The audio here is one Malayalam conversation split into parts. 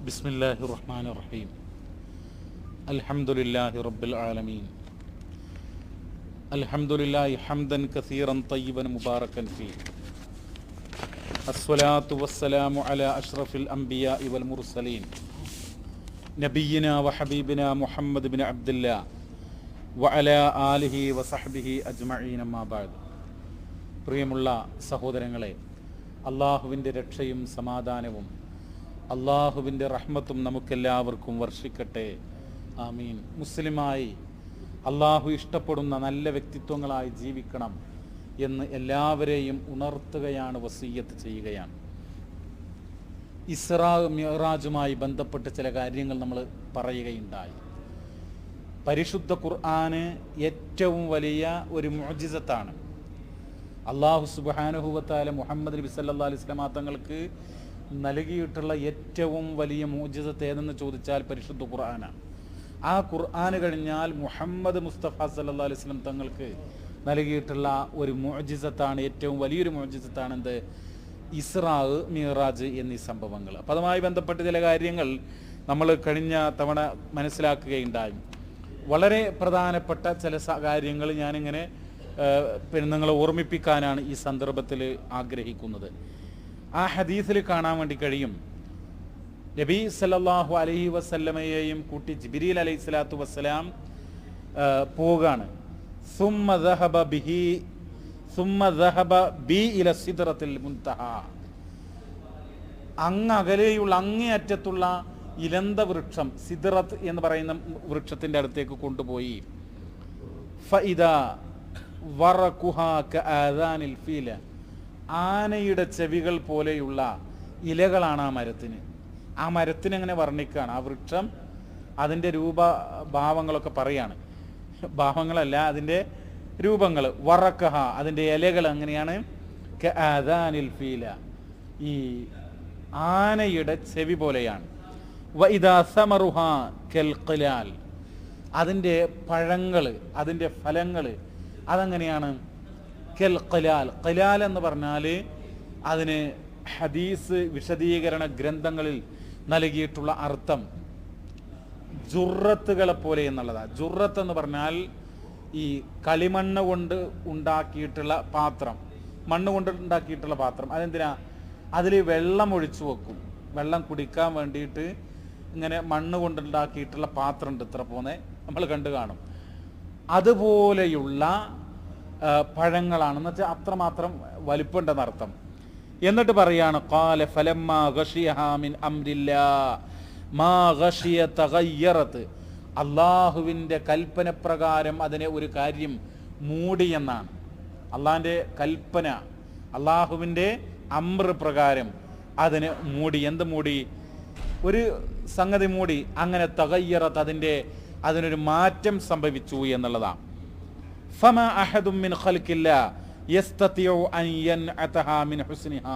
ബിസ്മില്ലാഹിർ റഹ്മാനിർ റഹീം. അൽഹംദുലില്ലാഹി റബ്ബിൽ ആലമീൻ. അൽഹംദുലില്ലാഹി ഹംദൻ കസീറൻ തയ്യിബൻ മുബാറകൻ ഫീ. അസ്സലാത്തു വസ്സലാമു അലാ അഷ്റഫിൽ അംബിയാഇ വൽ മുർസലീൻ നബിയിനാ വഹബീബിനാ മുഹമ്മദ് ബിൻ അബ്ദുല്ലാ വഅലാ ആലിഹി വസഹ്ബിഹി അജ്മഈൻ. അമ്മാ ബഅദ്. പ്രിയമുള്ള സഹോദരങ്ങളെ, അള്ളാഹുവിൻ്റെ രക്ഷയും സമാധാനവും അള്ളാഹുവിൻ്റെ റഹ്മത്തും നമുക്കെല്ലാവർക്കും വർഷിക്കട്ടെ, ആമീൻ. മുസ്ലിമായി അള്ളാഹു ഇഷ്ടപ്പെടുന്ന നല്ല വ്യക്തിത്വങ്ങളായി ജീവിക്കണം എന്ന് എല്ലാവരെയും ഉണർത്തുകയാണ്, വസിയ്യത്ത് ചെയ്യുകയാണ്. ഇസ്രാ മിഅ്റാജുമായി ബന്ധപ്പെട്ട് ചില കാര്യങ്ങൾ നമ്മൾ പറയുകയുണ്ടായി. പരിശുദ്ധ ഖുർആന് ഏറ്റവും വലിയ ഒരു മുഅ്ജിസത്താണ്. അള്ളാഹു സുബ്ഹാനഹു വ തആല മുഹമ്മദ് നബി സല്ലല്ലാഹു അലൈഹി വസല്ലം തങ്ങൾക്ക് നൽകിയിട്ടുള്ള ഏറ്റവും വലിയ മുഅ്ജിസത്ത് ഏതെന്ന് ചോദിച്ചാൽ പരിശുദ്ധ ഖുർആനാണ്. ആ ഖുർആന് കഴിഞ്ഞാൽ മുഹമ്മദ് മുസ്തഫ സല്ലല്ലാഹു അലൈഹി വസല്ലം തങ്ങൾക്ക് നൽകിയിട്ടുള്ള ഒരു മുഅ്ജിസത്താണ്, ഏറ്റവും വലിയൊരു മുഅ്ജിസത്താണ് എന്ത്? ഇസ്രാ മിഅ്റാജ് എന്നീ സംഭവങ്ങൾ. അപ്പം അതുമായി ബന്ധപ്പെട്ട് ചില കാര്യങ്ങൾ നമ്മൾ കഴിഞ്ഞ തവണ മനസ്സിലാക്കുകയുണ്ടായി. വളരെ പ്രധാനപ്പെട്ട ചില കാര്യങ്ങൾ ഞാനിങ്ങനെ പിന്നെ നിങ്ങളെ ഓർമ്മിപ്പിക്കാനാണ് ഈ സന്ദർഭത്തിൽ ആഗ്രഹിക്കുന്നത്. ആ ഹദീസിൽ കാണാൻ വേണ്ടി കഴിയും, നബി സല്ലല്ലാഹു അലൈഹി വസല്ലമയെയും കൂട്ടി ജിബ്രീൽ അലൈഹി സ്വലാത്തു വസ്സലാം പോവുകയാണ്. സുമ്മ ദഹബ ബി ഇല സിദ്റത്തിൽ മുൻതഹ. അങ്ങകലെയുള്ള അങ്ങേയറ്റത്തുള്ള ഇലന്ത വൃക്ഷം, സിദ്റത്ത് എന്ന് പറയുന്ന വൃക്ഷത്തിൻ്റെ അടുത്തേക്ക് കൊണ്ടുപോയി. ഫഇദാ വറഖുഹാ കആദാനിൽ ഫീല. ആനയുടെ ചെവികൾ പോലെയുള്ള ഇലകളാണ് ആ മരത്തിന്. ആ മരത്തിന് എങ്ങനെ വർണ്ണിക്കുകയാണ്, ആ വൃക്ഷം അതിൻ്റെ രൂപഭാവങ്ങളൊക്കെ പറയാണ്. ഭാവങ്ങളല്ല, അതിൻ്റെ രൂപങ്ങൾ. വറഖഹ, അതിൻ്റെ ഇലകൾ എങ്ങനെയാണ്? കആദാനിൽ ഫീല, ഈ ആനയുടെ ചെവി പോലെയാണ്. വഇദാ സമറുഹാ കൽഖിലാൽ, അതിൻ്റെ പഴങ്ങൾ, അതിൻ്റെ ഫലങ്ങൾ അതെങ്ങനെയാണ്? കൽഖിലാൽ. ഖിലാൽ എന്ന് പറഞ്ഞാൽ അതിന് ഹദീസ് വിശദീകരണ ഗ്രന്ഥങ്ങളിൽ നൽകിയിട്ടുള്ള അർത്ഥം ജുറത്തുകളെ പോലെ എന്നുള്ളതാണ്. ജുറത്ത് എന്ന് പറഞ്ഞാൽ ഈ കളിമണ്ണ് കൊണ്ട് ഉണ്ടാക്കിയിട്ടുള്ള പാത്രം, മണ്ണ് കൊണ്ട് ഉണ്ടാക്കിയിട്ടുള്ള പാത്രം. അതെന്തിനാ? അതിൽ വെള്ളം ഒഴിച്ചു വെക്കും, വെള്ളം കുടിക്കാൻ വേണ്ടിയിട്ട്. ഇങ്ങനെ മണ്ണ് കൊണ്ടുണ്ടാക്കിയിട്ടുള്ള പാത്രം ഉണ്ട്, ഇത്ര പോന്നെ നമ്മൾ കണ്ടു കാണും. അതുപോലെയുള്ള പഴങ്ങളാണെന്ന് വെച്ചാൽ അത്രമാത്രം വലിപ്പമുണ്ടെന്ന് അർത്ഥം. എന്നിട്ട് പറയാണ്, ഖാല ഫലമ്മാ ഗശിയഹാ മിൻ അംരില്ലാ മാ ഗശിയ തഗയ്യറത്. അള്ളാഹുവിൻ്റെ കൽപ്പന പ്രകാരം അതിനെ ഒരു കാര്യം മൂടി എന്നാണ്. അള്ളാഹിൻ്റെ കൽപ്പന, അള്ളാഹുവിൻ്റെ അമ്ര പ്രകാരം അതിനെ മൂടി. എന്ത് മൂടി? ഒരു സംഗതി മൂടി. അങ്ങനെ തഗയ്യറത്, അതിനൊരു മാറ്റം സംഭവിച്ചു എന്നുള്ളതാണ്. ഫമാ അഹദും മിൻ ഖൽഖില്ലാ യസ്തതിഉ അൻ യൻഅതഹാ മിൻ ഹുസ്നിഹാ.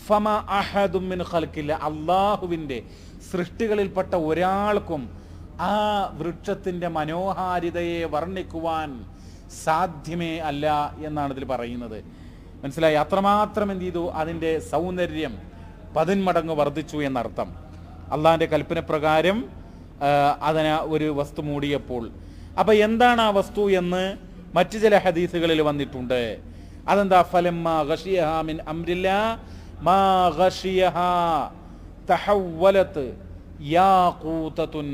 ഫമാ അഹദും മിൻ ഖൽഖില്ലാ, അല്ലാഹുവിൻ്റെ സൃഷ്ടികളിൽപ്പെട്ട ഒരാൾക്കും ആ വൃക്ഷത്തിൻ്റെ മനോഹാരിതയെ വർണ്ണിക്കുവാൻ സാധ്യമേ അല്ല എന്നാണ് ഇതിൽ പറയുന്നത്. മനസ്സിലായി? അത്രമാത്രം എന്ത് ചെയ്തു? അതിൻ്റെ സൗന്ദര്യം 10 മടങ്ങ് വർദ്ധിച്ചു എന്നർത്ഥം. അള്ളാഹിൻ്റെ കൽപ്പന പ്രകാരം അതിനെ ഒരു വസ്തു മൂടിയപ്പോൾ. അപ്പം എന്താണ് ആ വസ്തു എന്ന് മറ്റു ചില ഹദീസുകളിൽ വന്നിട്ടുണ്ട്. അതെന്താ? ഫലമ്മാ ഗശിയഹാ മിൻ അംരില്ലാ മാ ഗശിയഹാ തഹവ്വലത് യാഖൂതതുൻ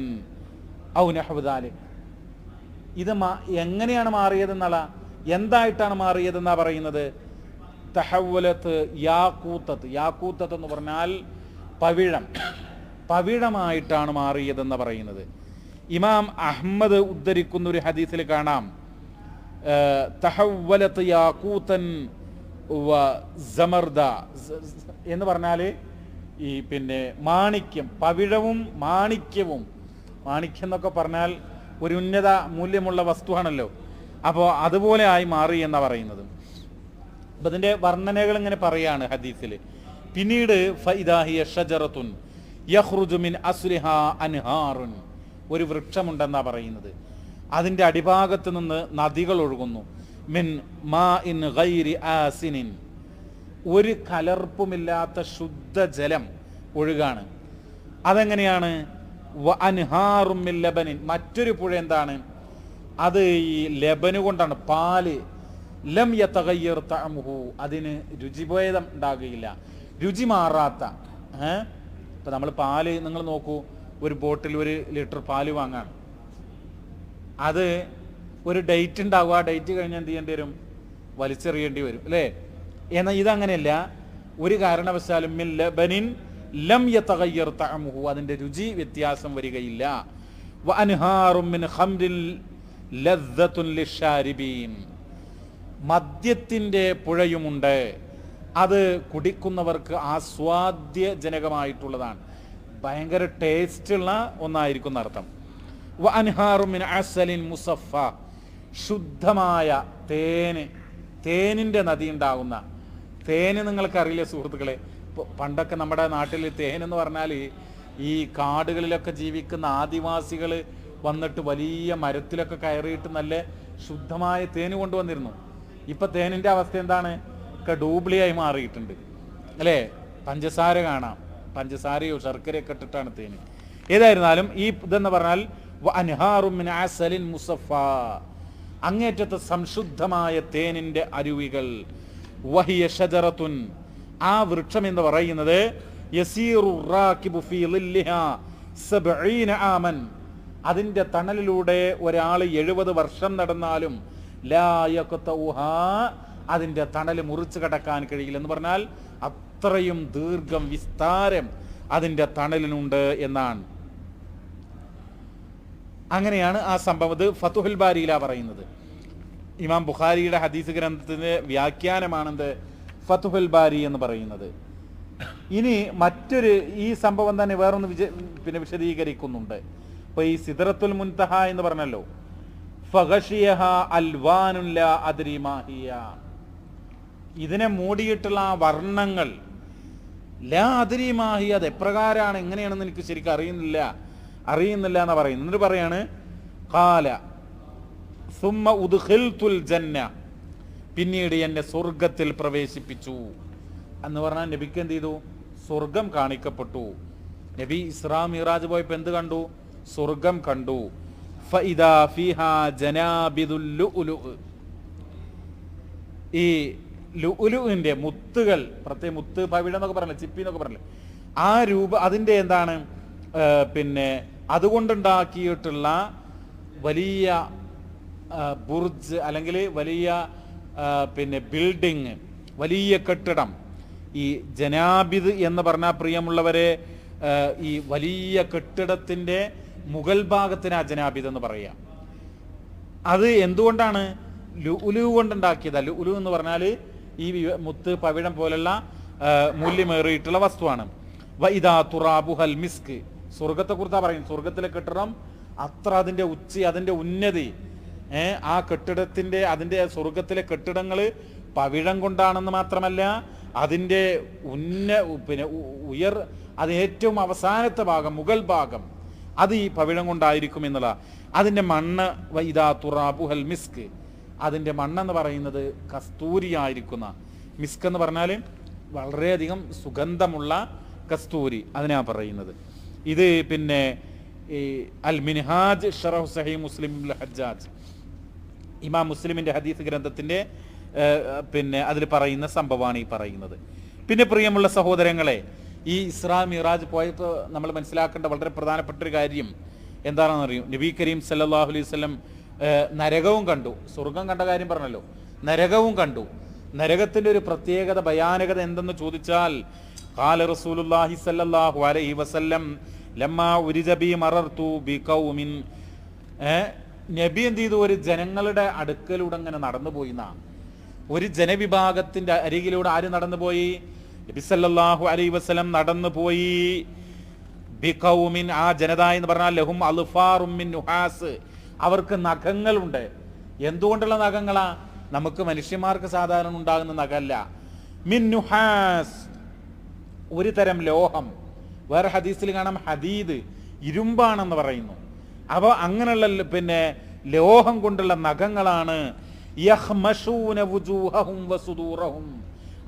ഔ നഹ്വ ദാലിക്. ഇത് എങ്ങനെയാണ് മാറിയതെന്നുള്ള, എന്തായിട്ടാണ് മാറിയതെന്നാ പറയുന്നത്? തഹവ്വലത്ത് യാഖൂതത്ത്. യാഖൂതത്ത് എന്ന് പറഞ്ഞാൽ പവിഴം, പവിഴമായിട്ടാണ് മാറിയതെന്ന് പറയുന്നത്. ഇമാം അഹ്മദ് ഉദ്ധരിക്കുന്ന ഒരു ഹദീസിൽ കാണാം, തഹവ്വലത്ത് യാഖൂതൻ വ സമർദ എന്ന് പറഞ്ഞാൽ ഈ പിന്നെ മാണിക്യം, പവിഴവും മാണിക്യവും. മാണിക്യം എന്നൊക്കെ പറഞ്ഞാൽ ഒരു ഉന്നത മൂല്യമുള്ള വസ്തുവാണല്ലോ. അപ്പോൾ അതുപോലെ ആയി മാറി എന്നാണ് പറയുന്നത്. അപ്പം ഇതിൻ്റെ വർണ്ണനകൾ ഇങ്ങനെ പറയാണ് ഹദീസിൽ. പിന്നീട് ഫഇദാ ഹിയ ഷജറത്തുൻ യഖ്റുജു മിൻ അസ്ലിഹാ അൻഹാറുൻ. ഒരു വൃക്ഷമുണ്ടെന്നാണ് പറയുന്നത്. അതിൻ്റെ അടിഭാഗത്ത് നിന്ന് നദികൾ ഒഴുകുന്നു. മിൻ മാ ഇൻ ഗൈരി ആസിനിൻ, ഒരു കലർപ്പുമില്ലാത്ത ശുദ്ധജലം ഒഴുകാണ്. അതെങ്ങനെയാണ്? വ അൻഹാറും മിൻ ലബനിൻ, മറ്റൊരു പുഴ എന്താണ്? അത് ഈ ലബന് കൊണ്ടാണ്, പാല്. ലം യതഗയ്യർ തഅമുഹു, അതിന് രുചിഭേദം ഉണ്ടാകുകയില്ല, രുചി മാറാത്ത. ഇപ്പം നമ്മൾ പാല് നിങ്ങൾ നോക്കൂ, ഒരു ബോട്ടിൽ 1 ലിറ്റർ പാല് വാങ്ങാൻ, അത് ഒരു ഡേറ്റ് ഉണ്ടാവും. ആ ഡേറ്റ് കഴിഞ്ഞാൽ എന്ത് ചെയ്യേണ്ടി വരും? വലിച്ചെറിയേണ്ടി വരും അല്ലേ? എന്നാൽ ഇതങ്ങനെയല്ല. ഒരു കാരണവശാലും മിൻ ലബനിൻ ലം യതഗയ്യർ തഅമുഹു, അതിൻ്റെ രുചി വ്യത്യാസം വരികയില്ല. വ അൻഹാറും മിൻ ഖംറിൻ ലദ്ദത്തുൻ ലിശ്ശാരിബീൻ, മദ്യത്തിൻ്റെ പുഴയുമുണ്ട്, അത് കുടിക്കുന്നവർക്ക് ആസ്വാദ്യജനകമായിട്ടുള്ളതാണ്, ഭയങ്കര ടേസ്റ്റുള്ള ഒന്നായിരിക്കും എന്നർത്ഥം. വ അൻഹാറും മിൻ അസലിൻ മുസഫ, ശുദ്ധമായ തേനിൻ്റെ നദി ഉണ്ടാകുന്ന. തേന് നിങ്ങൾക്കറിയില്ലേ സുഹൃത്തുക്കളെ? പണ്ടൊക്കെ നമ്മുടെ നാട്ടിൽ തേനെന്ന് പറഞ്ഞാൽ ഈ കാടുകളിലൊക്കെ ജീവിക്കുന്ന ആദിവാസികൾ വന്നിട്ട് വലിയ മരത്തിലൊക്കെ കയറിയിട്ട് നല്ല ശുദ്ധമായ തേന് കൊണ്ടുവന്നിരുന്നു. ഇപ്പം തേനിൻ്റെ അവസ്ഥ എന്താണ്? ഒക്കെ ഡൂപ്ലിയായി മാറിയിട്ടുണ്ട് അല്ലേ? പഞ്ചസാര കാണാം, പഞ്ചസാരയോ ശർക്കരയൊക്കെ ഇട്ടിട്ടാണ് തേന്. ഏതായിരുന്നാലും ഈ ഇതെന്ന് പറഞ്ഞാൽ വ അൻഹാറും മിൻ അസലിൻ മുസഫ, അങ്ങേറ്റത്തെ സംശുദ്ധമായ തേനിൻ്റെ അരുവികൾ. വഹിയ ഷജറത്തുൻ, ആ വൃക്ഷം എന്ന് പറയുന്നത് യസീറു റാകിബു ഫീ ളില്ലിഹാ 70 ആമൻ, അതിൻ്റെ തണലിലൂടെ ഒരാൾ 70 വർഷം നടന്നാലും ലാ യഖ്തഉഹാ, അതിൻ്റെ തണൽ മുറിച്ചു കടക്കാൻ കഴിയില്ല എന്ന് പറഞ്ഞാൽ അത്രയും ദീർഘം വിസ്താരം അതിൻ്റെ തണലിനുണ്ട് എന്നാണ്. അങ്ങനെയാണ് ആ സംഭവം. ഇത് ഫതുഹുൽ ബാരിയിലാണ് പറയുന്നത്. ഇമാം ബുഖാരിയുടെ ഹദീസ് ഗ്രന്ഥത്തിൻ്റെ വ്യാഖ്യാനമാണെന്ത് ഫതുഹുൽ ബാരി എന്ന് പറയുന്നത്. ഇനി മറ്റൊരു ഈ സംഭവം തന്നെ വേറൊന്ന് വിശദീകരിക്കുന്നുണ്ട്. അപ്പോൾ ഈ സിദ്റത്തുൽ മുൻതഹ എന്ന് പറഞ്ഞല്ലോ, ഫഗശിയഹ അൽവാനുൻ ലാ അദ്രി മാ ഹിയ, ഇതിനെ മൂടിയിട്ടുള്ള ആ വർണ്ണങ്ങൾ, ലാ അദ്രി മാ ഹിയ, അത് എപ്രകാരമാണ് എങ്ങനെയാണെന്ന് എനിക്ക് ശരിക്കും അറിയുന്നില്ല എന്നാ പറയുന്നത്. എന്നിട്ട് പറയാണ് ഖാല സുമ്മ ഉദ്ഖിൽതുൽ ജന്ന, പിന്നീട് എന്നെ സ്വർഗത്തിൽ പ്രവേശിപ്പിച്ചു എന്ന് പറഞ്ഞാൽ നബിക്ക് എന്ത് ചെയ്തു? സ്വർഗം കാണിക്കപ്പെട്ടു. നബി ഇസ്രാ മിറാജ് പോയപ്പോൾ എന്ത് കണ്ടു? സ്വർഗം കണ്ടു. ഫഇദാ ഫീഹാ ജനാബിദുൽ ലുഉലു, ഈ ലുഉലുവിൻ്റെ മുത്തുകൾ, പ്രത്യേക മുത്ത് പവിഴം എന്നൊക്കെ പറഞ്ഞില്ലേ, ചിപ്പി എന്നൊക്കെ പറഞ്ഞില്ലേ, ആ അതിൻ്റെ എന്താണ് പിന്നെ അതുകൊണ്ടുണ്ടാക്കിയിട്ടുള്ള വലിയ ബുർജ് അല്ലെങ്കിൽ വലിയ പിന്നെ ബിൽഡിങ്, വലിയ കെട്ടിടം. ഈ ജനാബിദ് എന്ന് പറഞ്ഞാൽ പ്രിയമുള്ളവരെ, ഈ വലിയ കെട്ടിടത്തിൻ്റെ മുകൾ ഭാഗത്തിന് ജനാബിദ് എന്ന് പറയാം. അത് എന്തുകൊണ്ടാണ്? ലുഉലു കൊണ്ടുണ്ടാക്കിയതാ. ലുഉലു എന്ന് പറഞ്ഞാൽ ഈ മുത്ത് പവിഴം പോലുള്ള മൂല്യമേറിയിട്ടുള്ള വസ്തുവാണ്. വഇദാ തുറാബുഹൽ മിസ്ക്, സ്വർഗത്തെക്കുറിച്ചാണ് പറയുന്നത്. സ്വർഗത്തിലെ കെട്ടിടം അത്ര അതിൻ്റെ അതിൻ്റെ ഉന്നതി, ആ കെട്ടിടത്തിൻ്റെ അതിൻ്റെ സ്വർഗത്തിലെ കെട്ടിടങ്ങൾ പവിഴം കൊണ്ടാണെന്ന് മാത്രമല്ല, അതിൻ്റെ അത് ഏറ്റവും അവസാനത്തെ ഭാഗം, മുകൾ ഭാഗം, അത് ഈ പവിഴം കൊണ്ടായിരിക്കും എന്നുള്ള. അതിൻ്റെ മണ്ണ് വഇദാ തുറാബുഹൽ മിസ്ക്, അതിൻ്റെ മണ്ണെന്ന് പറയുന്നത് കസ്തൂരിയായിരിക്കുന്ന, മിസ്ക് എന്ന് പറഞ്ഞാൽ വളരെയധികം സുഗന്ധമുള്ള കസ്തൂരി, അതിനാ പറയുന്നത്. ഇത് പിന്നെ ഈ അൽ മിൻഹാജ് ഷറഹ് സഹീഹ് മുസ്ലിം ഹജ്ജാജ്, ഇമാം മുസ്ലിമിൻ്റെ ഹദീസ് ഗ്രന്ഥത്തിൻ്റെ പിന്നെ അതിൽ പറയുന്ന സംഭവമാണ് ഈ പറയുന്നത്. പിന്നെ പ്രിയമുള്ള സഹോദരങ്ങളെ, ഈ ഇസ്രാ മിറാജ് പോയപ്പോൾ നമ്മൾ മനസ്സിലാക്കേണ്ട വളരെ പ്രധാനപ്പെട്ട ഒരു കാര്യം എന്താണെന്ന് അറിയും? നബി കരീം സല്ലല്ലാഹു അലൈഹി വസല്ലം നരകവും കണ്ടു. സ്വർഗം കണ്ട കാര്യം പറഞ്ഞല്ലോ, നരകവും കണ്ടു. നരകത്തിൻ്റെ ഒരു പ്രത്യേകത, ഭയാനകത എന്തെന്ന് ചോദിച്ചാൽ, ഖാല റസൂലുള്ളാഹി സല്ലല്ലാഹു അലൈഹി വസല്ലം ലമ്മാ ഉരിജ ബി മറർതു ബി ഖൗമിൻ, നബി എന്ത് ചെയ്തു? ഒരു ജനങ്ങളുടെ അടുക്കലൂടെ അങ്ങനെ നടന്നു പോയി. ഒരു ജനവിഭാഗത്തിൻ്റെ അരികിലൂടെ ആര് നടന്നു പോയി? നബി സല്ലല്ലാഹു അലൈഹി വസല്ലം നടന്നു പോയി. ബി ഖൗമിൻ, ആ ജനത എന്ന് പറഞ്ഞാൽ ലഹും അൽഫാറും മിൻ നുഹാസ്, അവർക്ക് നഖങ്ങളുണ്ട്. എന്തുകൊണ്ടുള്ള നഖങ്ങളാ? നമുക്ക് മനുഷ്യന്മാർക്ക് സാധാരണ ഉണ്ടാകുന്ന നഖമല്ല. മിൻ നുഹാസ്, ഒരു തരം ലോഹം. വേറെ ഹദീസിൽ കാണാം ഹദീദ്, ഇരുമ്പാണെന്ന് പറയുന്നു. അപ്പോൾ അങ്ങനെയുള്ള പിന്നെ ലോഹം കൊണ്ടുള്ള നഖങ്ങളാണ്. യഹ്മശൂന വുജൂഹഹും വസുദൂറഹും,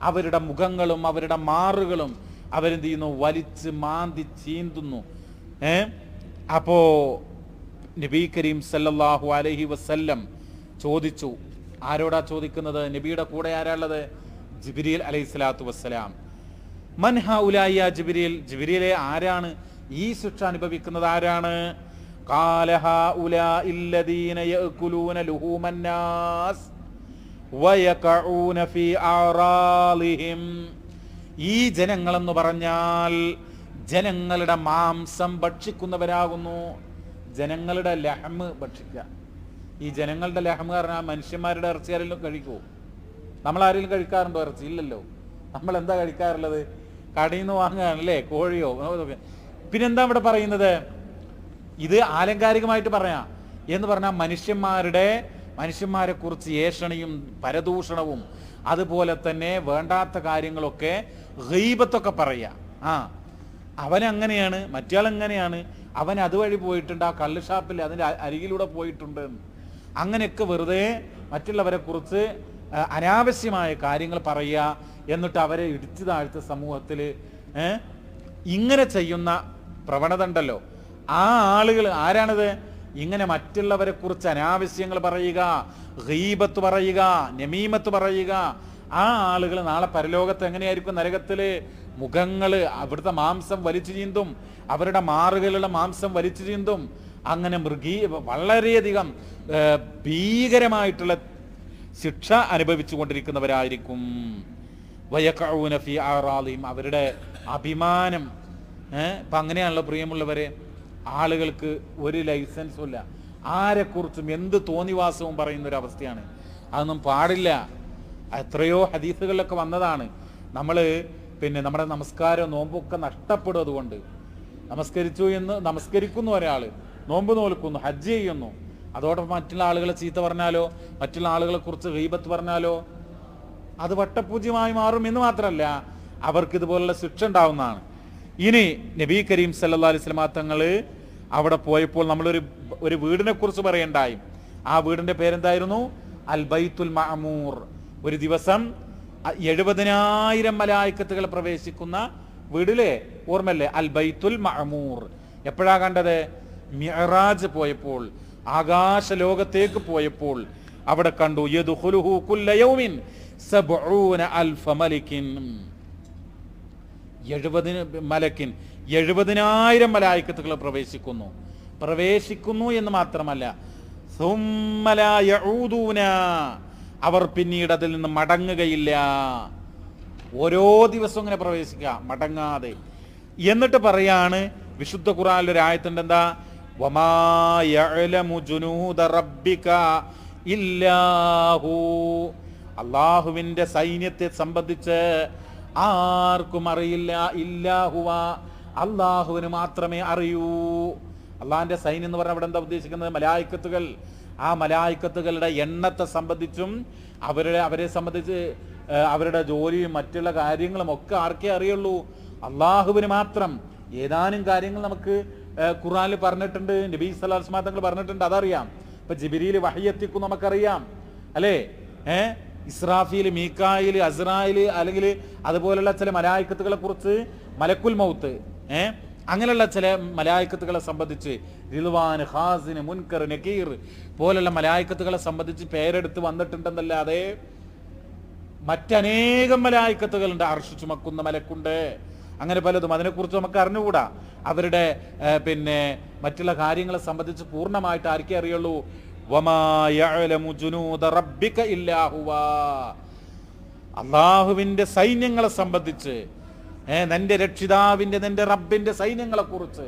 അവരുടെ മുഖങ്ങളും അവരുടെ മാറുകളും അവരെന്ത് ചെയ്യുന്നു? വലിച്ച് മാന്തി ചീന്തുന്നു. അപ്പോ നബി കരീം സല്ലല്ലാഹു അലൈഹി വസല്ലം ചോദിച്ചു. ആരോടാ ചോദിക്കുന്നത്? നബിയുടെ കൂടെ ആരാളുള്ളത്? ജിബ്രീൽ അലൈഹിസ്സലാത്തു വസ്സലാം. മൻ ഹൗലായി യാ ജിബ്രീൽ, ജിബ്രീലെ ആരാണ് ഈ ശിക്ഷ അനുഭവിക്കുന്നത്? ആരാണ്? ഖാല ഹൗലാഇ അല്ലദീന യഅകുലൂന ലുഹൂമൻ നാസ് വയഖഊന ഫീ അറാളിഹിം. ഈ ജനങ്ങളെന്ന് പറഞ്ഞാൽ ജനങ്ങളുടെ മാംസം ഭക്ഷിക്കുന്നവരാകുന്നു. ജനങ്ങളുടെ ലഹ്മ് ഭക്ഷിക്കുക. ഈ ജനങ്ങളുടെ ലഹ്മ് പറഞ്ഞാൽ മനുഷ്യന്മാരുടെ ഇറച്ചി ആരെങ്കിലും കഴിക്കുമോ? നമ്മളാരെങ്കിലും കഴിക്കാറുണ്ടോ ഇറച്ചി? ഇല്ലല്ലോ. നമ്മൾ എന്താ കഴിക്കാറുള്ളത്? കടയിൽ നിന്ന് വാങ്ങുകയാണല്ലേ, കോഴിയോ. പിന്നെന്താ ഇവിടെ പറയുന്നത്? ഇത് ആലങ്കാരികമായിട്ട് പറയാം എന്ന് പറഞ്ഞാൽ മനുഷ്യന്മാരെ കുറിച്ച് ഏഷണിയും പരദൂഷണവും അതുപോലെ തന്നെ വേണ്ടാത്ത കാര്യങ്ങളൊക്കെ ഗീബത്തൊക്കെ പറയാ. അവനങ്ങനെയാണ്, മറ്റയാളെങ്ങനെയാണ്, അവൻ അതുവഴി പോയിട്ടുണ്ട്, ആ കള്ള് ഷാപ്പിൽ അതിൻ്റെ അരികിലൂടെ പോയിട്ടുണ്ട്, അങ്ങനെയൊക്കെ വെറുതെ മറ്റുള്ളവരെ കുറിച്ച് അനാവശ്യമായ കാര്യങ്ങൾ പറയുക. എന്നിട്ട് അവരെ ഇടിച്ചു താഴ്ത്ത സമൂഹത്തിൽ ഇങ്ങനെ ചെയ്യുന്ന പ്രവണത ഉണ്ടല്ലോ. ആ ആളുകൾ ആരാണിത്? ഇങ്ങനെ മറ്റുള്ളവരെ കുറിച്ച് അനാവശ്യങ്ങൾ പറയുക, ഗീബത്ത് പറയുക, നമീമത്ത് പറയുക. ആ ആളുകൾ നാളെ പരലോകത്ത് എങ്ങനെയായിരിക്കും? നരകത്തില് മുഖങ്ങള്, അവിടുത്തെ മാംസം വലിച്ചു ചീന്തും, അവരുടെ മാറുകളുടെ മാംസം വലിച്ചു ചീന്തും. അങ്ങനെ വളരെയധികം ഭീകരമായിട്ടുള്ള ശിക്ഷ അനുഭവിച്ചു കൊണ്ടിരിക്കുന്നവരായിരിക്കും. വയഖഊന ഫീ അറാളിഹിം, അവരുടെ അഭിമാനം. ഇപ്പം അങ്ങനെയാണല്ലോ പ്രിയമുള്ളവരെ, ആളുകൾക്ക് ഒരു ലൈസൻസും ഇല്ല, ആരെക്കുറിച്ചും എന്ത് തോന്നിവാസവും പറയുന്നൊരവസ്ഥയാണ്. അതൊന്നും പാടില്ല. എത്രയോ ഹദീസുകളിലൊക്കെ വന്നതാണ്. നമ്മൾ നമ്മുടെ നമസ്കാരം നോമ്പൊക്കെ നഷ്ടപ്പെടും. അതുകൊണ്ട് നമസ്കരിക്കുന്നു ഒരാൾ, നോമ്പ് നോൽക്കുന്നു, ഹജ്ജ് ചെയ്യുന്നു, അതോടൊപ്പം മറ്റുള്ള ആളുകളെ ചീത്ത പറഞ്ഞാലോ, മറ്റുള്ള ആളുകളെ കുറിച്ച് ഗീബത്ത് പറഞ്ഞാലോ അത് വട്ടപൂജ്യമായി മാറും. എന്ന് മാത്രമല്ല, അവർക്ക് ഇതുപോലുള്ള ശിക്ഷ ഉണ്ടാവുന്നതാണ്. ഇനി നബി കരീം സല്ലല്ലാഹു അലൈഹി വസല്ലം തങ്ങൾ അവിടെ പോയപ്പോൾ നമ്മളൊരു വീടിനെ കുറിച്ച് പറയണ്ടായി. ആ വീടിന്റെ പേരെന്തായിരുന്നു? അൽ ബൈത്തുൽ മഅമൂർ. ഒരു ദിവസം 70,000 മലായിക്കത്തുകൾ പ്രവേശിക്കുന്ന വീടിലെ ഓർമ്മല്ലേ? അൽ ബൈത്തുൽ മഅമൂർ. എപ്പോഴാ കണ്ടത്? മിഅ്റാജ് പോയപ്പോൾ, ആകാശ ലോകത്തേക്ക് പോയപ്പോൾ അവിടെ കണ്ടു. യദ്ഖുലുഹു കുല്ല യൗമിൻ 70,000 മലക്കിൻ. 70,000 മലായിക്കത്തുകൾ പ്രവേശിക്കുന്നു എന്ന് മാത്രമല്ല, സുമ്മ ലാ യഊദൂന, അവർ പിന്നീട് അതിൽ നിന്ന് മടങ്ങുകയില്ല. ഓരോ ദിവസവും ഇങ്ങനെ പ്രവേശിക്കുക, മടങ്ങാതെ. എന്നിട്ട് പറയാണ്, വിശുദ്ധ ഖുർആനിൽ ഒരു ആയത്തുണ്ട്, എന്താ? വമാ യഅലമു ജുനൂദ റബ്ബിക ഇല്ലാഹു. അല്ലാഹുവിന്റെ സൈന്യത്തെ സംബന്ധിച്ച് ആർക്കും അറിയില്ല. ഇല്ലാഹുവ, അല്ലാഹുവിന് മാത്രമേ അറിയൂ. അള്ളാഹിന്റെ സൈന്യം എന്ന് പറഞ്ഞാൽ അവിടെ എന്താ ഉദ്ദേശിക്കുന്നത്? മലായിക്കത്തുകൾ. ആ മലായിക്കത്തുകളുടെ എണ്ണത്തെ സംബന്ധിച്ചും അവരെ സംബന്ധിച്ച് അവരുടെ ജോലിയും മറ്റുള്ള കാര്യങ്ങളും ഒക്കെ ആർക്കേ അറിയുള്ളൂ? അള്ളാഹുവിന് മാത്രം. ഏതാനും കാര്യങ്ങൾ നമുക്ക് ഖുർആനിൽ പറഞ്ഞിട്ടുണ്ട്, നബി സല്ലല്ലാഹു അലൈഹി വസല്ലം തങ്ങൾ പറഞ്ഞിട്ടുണ്ട്, അതറിയാം. ഇപ്പൊ ജിബ്രീൽ വഹി എത്തിക്കും നമുക്കറിയാം, അല്ലേ? ഇസ്രാഫീൽ, മീകായിൽ, അസ്രായിൽ, അല്ലെങ്കിൽ അതുപോലുള്ള ചില മലായിക്കത്തുകളെ കുറിച്ച്, മലക്കുൽ മൗത്ത്, അങ്ങനെയുള്ള ചില മലായിക്കത്തുകളെ സംബന്ധിച്ച്, റിദ്വാൻ, ഖാസിൻ, മുൻകർ, നകീർ പോലുള്ള മലായിക്കത്തുകളെ സംബന്ധിച്ച് പേരെടുത്ത് വന്നിട്ടുണ്ടെന്നല്ലാതെ മറ്റനേകം മലായിക്കത്തുകളുണ്ട്. അർശ് ചുമക്കുന്ന മലക്കുണ്ട്, അങ്ങനെ പലതും. അതിനെക്കുറിച്ച് നമുക്ക് അറിഞ്ഞുകൂടാ. അവരുടെ മറ്റുള്ള കാര്യങ്ങളെ സംബന്ധിച്ച് പൂർണ്ണമായിട്ട് ആർക്കേ അറിയുള്ളൂ? വമാ യഅലമു ജുനൂദ റബ്ബിക ഇല്ലാ ഹുവ. അല്ലാഹുവിന്റെ സൈന്യങ്ങളെ സംബന്ധിച്ച്, നിന്റെ രക്ഷിതാവിന്റെ, നിന്റെ റബ്ബിന്റെ സൈന്യങ്ങളെ കുറിച്ച്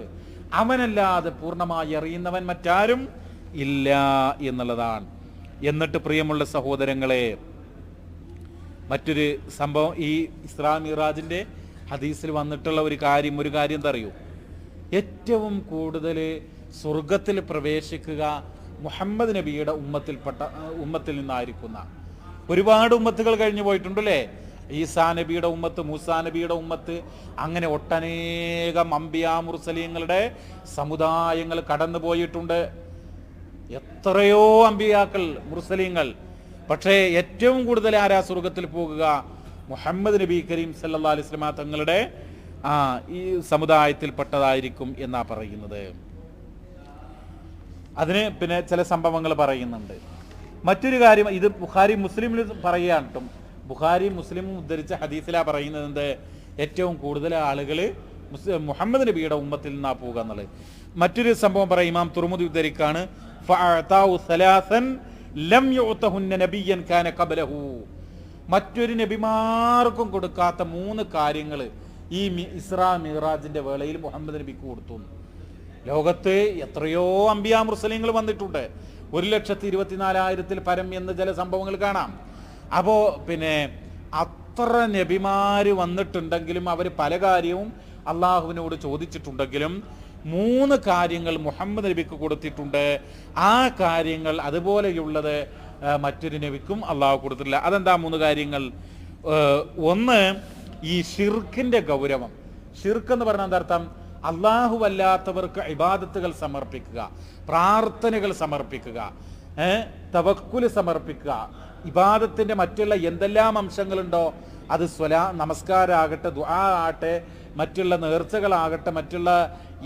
അവനല്ലാതെ പൂർണ്ണമായി അറിയുന്നവൻ മറ്റാരും ഇല്ല എന്നുള്ളതാണ്. എന്നിട്ട് പ്രിയമുള്ള സഹോദരങ്ങളെ, മറ്റൊരു സംഭവം, ഈ ഇസ്രാ മിറാജിന്റെ ഹദീസിൽ വന്നിട്ടുള്ള ഒരു കാര്യം എന്താ അറിയൂ? ഏറ്റവും കൂടുതൽ സ്വർഗത്തിൽ പ്രവേശിക്കുക മുഹമ്മദ് നബിയുടെ ഉമ്മത്തിൽ നിന്നായിരിക്കുന്ന ഒരുപാട് ഉമ്മത്തുകൾ കഴിഞ്ഞു പോയിട്ടുണ്ടല്ലേ? ഈസാ നബിയുടെ ഉമ്മത്ത്, മൂസാ നബിയുടെ ഉമ്മത്ത്, അങ്ങനെ ഒട്ടനേകം അംബിയാ മുർസലീങ്ങളുടെ സമുദായങ്ങൾ കടന്നു പോയിട്ടുണ്ട്. എത്രയോ അംബിയാക്കൾ, മുർസലീങ്ങൾ. പക്ഷേ ഏറ്റവും കൂടുതൽ ആരാ സ്വർഗത്തിൽ പോകുക? മുഹമ്മദ് നബി കരീം സല്ലല്ലാഹു അലൈഹി വസല്ലം തങ്ങളുടെ ഈ സമുദായത്തിൽപ്പെട്ടതായിരിക്കും എന്നാ പറയുന്നത്. അതിന് പിന്നെ ചില സംഭവങ്ങൾ പറയുന്നുണ്ട്. മറ്റൊരു കാര്യം, ഇത് ബുഖാരി മുസ്ലിമിൽ പറയുകയാണ് കേട്ടോ. ബുഖാരി മുസ്ലിമും ഉദ്ധരിച്ച ഹദീസിലാ പറയുന്നത് എന്ത്, ഏറ്റവും കൂടുതൽ ആളുകൾ മുഹമ്മദ് നബിയുടെ ഉമ്മത്തിൽ നിന്നാ പോവുക എന്നുള്ളത്. മറ്റൊരു സംഭവം പറയും, ഇമാം തുർമുദി ഉദ്ധരിക്കാണ്, മറ്റൊരു നബിമാർക്കും കൊടുക്കാത്ത 3 കാര്യങ്ങൾ ഈ ഇസ്രാ മിറാജിന്റെ വേളയിൽ മുഹമ്മദ് നബിക്ക് കൊടുത്തു. ലോകത്ത് എത്രയോ അംബിയാ മുർസലീങ്ങൾ വന്നിട്ടുണ്ട്, 1,24,000-ൽ പരം എന്ന് ചില സംഭവങ്ങൾ കാണാം. അപ്പോ പിന്നെ അത്ര നബിമാര് വന്നിട്ടുണ്ടെങ്കിലും അവർ പല കാര്യവും അള്ളാഹുവിനോട് ചോദിച്ചിട്ടുണ്ടെങ്കിലും 3 കാര്യങ്ങൾ മുഹമ്മദ് നബിക്ക് കൊടുത്തിട്ടുണ്ട്. ആ കാര്യങ്ങൾ അതുപോലെയുള്ളത് മറ്റൊരു നബിക്കും അള്ളാഹു കൊടുത്തിട്ടില്ല. അതെന്താ 3 കാര്യങ്ങൾ? ഒന്ന്, ഈ ഷിർക്കിന്റെ ഗൗരവം. ഷിർക്ക് എന്ന് പറഞ്ഞാൽ എന്താർത്ഥം? അള്ളാഹു അല്ലാത്തവർക്ക് ഇബാദത്തുകൾ സമർപ്പിക്കുക, പ്രാർത്ഥനകൾ സമർപ്പിക്കുക, തവക്കുൽ സമർപ്പിക്കുക, ഇബാദത്തിന്റെ മറ്റുള്ള എന്തെല്ലാം അംശങ്ങളുണ്ടോ അത് നമസ്കാരമാകട്ടെ, ദുആ ആകട്ടെ, മറ്റുള്ള നേർച്ചകളാകട്ടെ, മറ്റുള്ള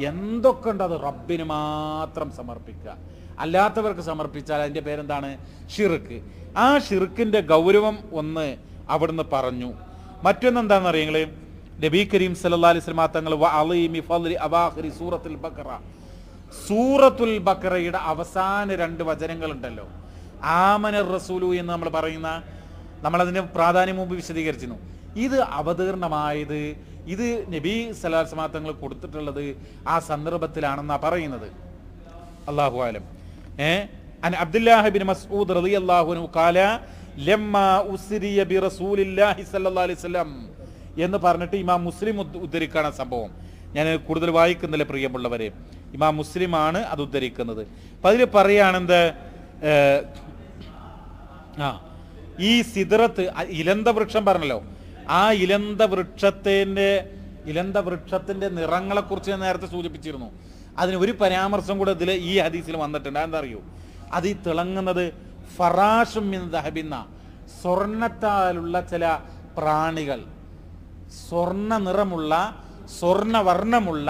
എന്തൊക്കെ ഉണ്ടോ അത് റബ്ബിന് മാത്രം സമർപ്പിക്കുക. അല്ലാത്തവർക്ക് സമർപ്പിച്ചാൽ അതിന്റെ പേരെന്താണ്? ഷിർക്ക്. ആ ഷിർക്കിന്റെ ഗൗരവം ഒന്ന് അവിടുന്ന് പറഞ്ഞു. മറ്റൊന്നെന്താണെന്ന് അറിയങ്ങള്, നബി കരീം സല്ലല്ലാഹു അലൈഹി വസല്ലം തങ്ങൾ സൂറത്തുൽ ബഖറയുടെ അവസാന 2 വചനങ്ങൾ ഉണ്ടല്ലോ, ആമനർ റസൂലു എന്ന് നമ്മൾ പറയുന്ന, നമ്മളതിന്റെ പ്രാധാന്യം മുമ്പ് വിശദീകരിച്ചിരുന്നു. ഇത് അവതീർണമായത്, ഇത് നബി സല്ലല്ലാഹു അലൈഹി വസല്ലം തങ്ങൾ കൊടുത്തിട്ടുള്ളത് ആ സന്ദർഭത്തിലാണെന്നാ പറയുന്നത്. അല്ലാഹു അലം. അൻ അബ്ദുല്ലാഹി ബിൻ മസ്ഊദ് റളിയല്ലാഹു അൻഹു ഖാല ലമ്മാ ഉസ്രിയ ബി റസൂലില്ലാഹി സല്ലല്ലാഹു അലൈഹി വസല്ലം എന്ന് പറഞ്ഞിട്ട് ഇമാം മുസ്ലിം ഉദ്ധരിക്കാണ് സംഭവം. ഞാൻ കൂടുതൽ വായിക്കുന്നില്ല പ്രിയമുള്ളവരെ, ഇമാം മുസ്ലിമാണ് അത് ഉദ്ധരിക്കുന്നത്. അപ്പൊ അതിൽ പറയാണെന്ത്, ഈ സിദ്റത്ത് ഇലന്ത വൃക്ഷം പറഞ്ഞല്ലോ, ആ ഇലന്ത വൃക്ഷത്തിന്റെ നിറങ്ങളെ കുറിച്ച് ഞാൻ നേരത്തെ സൂചിപ്പിച്ചിരുന്നു. അതിന് ഒരു പരാമർശം കൂടെ ഇതിൽ ഈ ഹദീസിൽ വന്നിട്ടുണ്ട്. എന്താ അറിയോ? അത് ഈ തിളങ്ങുന്നത് ഫറാഷും മിൻ ദഹബിന്ന, സ്വർണത്താലുള്ള ചില പ്രാണികൾ, സ്വർണ്ണ നിറമുള്ള സ്വർണ്ണവർണ്ണമുള്ള